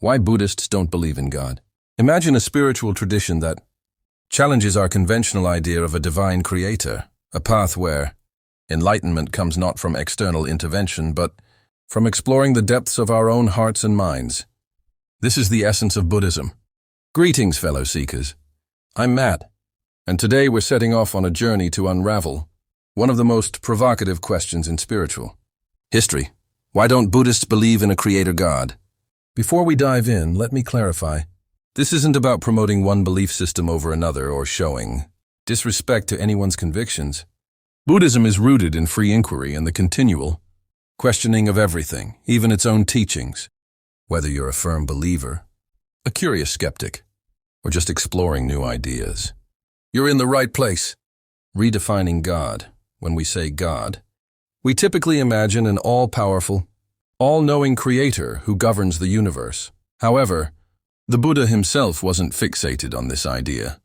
Why Buddhists don't believe in God. Imagine a spiritual tradition that challenges our conventional idea of a divine creator, a path where enlightenment comes not from external intervention, but from exploring the depths of our own hearts and minds. This is the essence of Buddhism. Greetings, fellow seekers. I'm Matt, and today we're setting off on a journey to unravel one of the most provocative questions in spiritual history. Why don't Buddhists believe in a creator God? Before we dive in, let me clarify. This isn't about promoting one belief system over another or showing disrespect to anyone's convictions. Buddhism is rooted in free inquiry and the continual questioning of everything, even its own teachings. Whether you're a firm believer, a curious skeptic, or just exploring new ideas, you're in the right place. Redefining God. When we say God, we typically imagine an all-powerful, all-knowing creator who governs the universe. However, the Buddha himself wasn't fixated on this idea.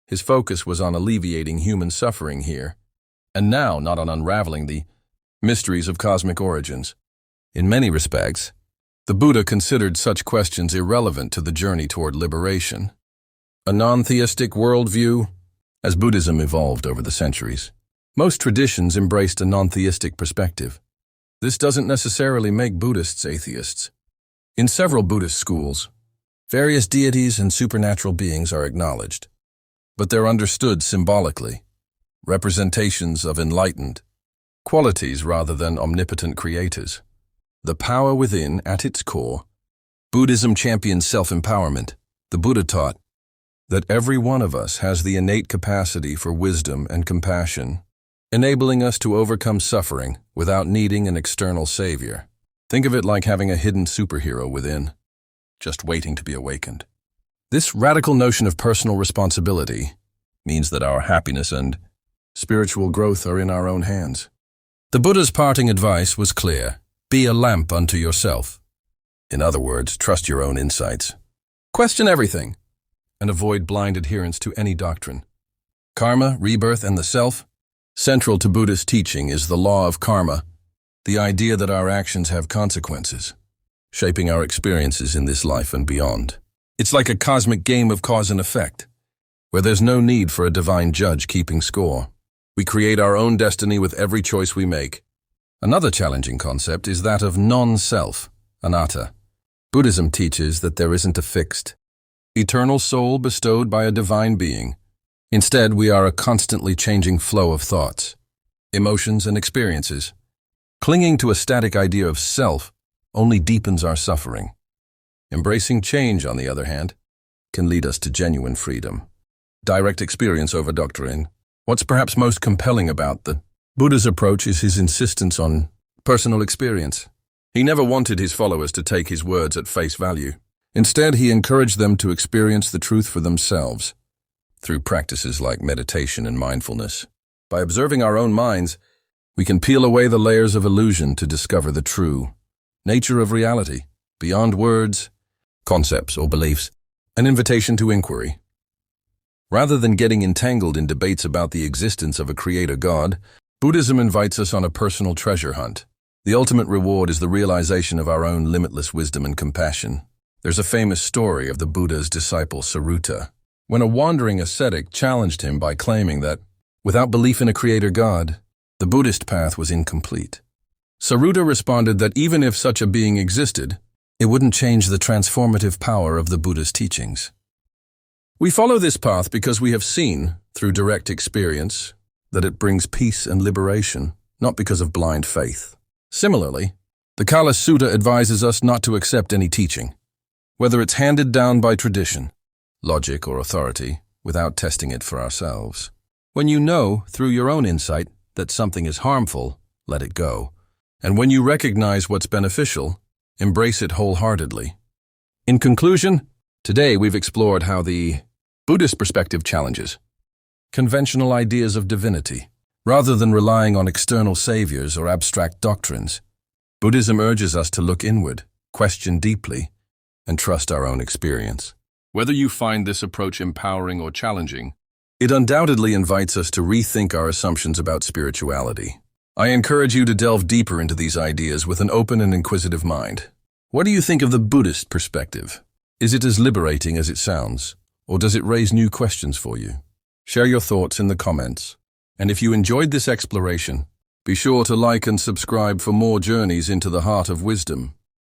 His focus was on alleviating human suffering here, and now not on unraveling the mysteries of cosmic origins. In many respects, the Buddha considered such questions irrelevant to the journey toward liberation. A non-theistic worldview, as Buddhism evolved over the centuries. Most traditions embraced a non-theistic perspective. This doesn't necessarily make Buddhists atheists. In several Buddhist schools, various deities and supernatural beings are acknowledged, but they're understood symbolically, representations of enlightened qualities rather than omnipotent creators. The power within, at its core, Buddhism champions self-empowerment. The Buddha taught that every one of us has the innate capacity for wisdom and compassion, enabling us to overcome suffering without needing an external savior. Think of it like having a hidden superhero within, just waiting to be awakened. This radical notion of personal responsibility means that our happiness and spiritual growth are in our own hands. The Buddha's parting advice was clear: be a lamp unto yourself. In other words, trust your own insights. Question everything, and avoid blind adherence to any doctrine. Karma, rebirth, and the self. Central to Buddhist teaching is the law of karma, the idea that our actions have consequences, shaping our experiences in this life and beyond. It's like a cosmic game of cause and effect, where there's no need for a divine judge keeping score. We create our own destiny with every choice we make. Another challenging concept is that of non-self, anatta. Buddhism teaches that there isn't a fixed, eternal soul bestowed by a divine being. Instead, we are a constantly changing flow of thoughts, emotions, and experiences. Clinging to a static idea of self only deepens our suffering. Embracing change, on the other hand, can lead us to genuine freedom. Direct experience over doctrine. What's perhaps most compelling about the Buddha's approach is his insistence on personal experience. He never wanted his followers to take his words at face value. Instead, he encouraged them to experience the truth for themselves, through practices like meditation and mindfulness. By observing our own minds, we can peel away the layers of illusion to discover the true nature of reality, beyond words, concepts, or beliefs, an invitation to inquiry. Rather than getting entangled in debates about the existence of a creator God, Buddhism invites us on a personal treasure hunt. The ultimate reward is the realization of our own limitless wisdom and compassion. There's a famous story of the Buddha's disciple Sarutta, when a wandering ascetic challenged him by claiming that, without belief in a creator God, the Buddhist path was incomplete. Sarutta responded that even if such a being existed, it wouldn't change the transformative power of the Buddha's teachings. We follow this path because we have seen, through direct experience, that it brings peace and liberation, not because of blind faith. Similarly, the Kala Sutta advises us not to accept any teaching, whether it's handed down by tradition, logic, or authority, without testing it for ourselves. When you know, through your own insight, that something is harmful, let it go. And when you recognize what's beneficial, embrace it wholeheartedly. In conclusion, today we've explored how the Buddhist perspective challenges conventional ideas of divinity. Rather than relying on external saviors or abstract doctrines, Buddhism urges us to look inward, question deeply, and trust our own experience. Whether you find this approach empowering or challenging, it undoubtedly invites us to rethink our assumptions about spirituality. I encourage you to delve deeper into these ideas with an open and inquisitive mind. What do you think of the Buddhist perspective? Is it as liberating as it sounds, or does it raise new questions for you? Share your thoughts in the comments. And if you enjoyed this exploration, be sure to like and subscribe for more journeys into the heart of wisdom.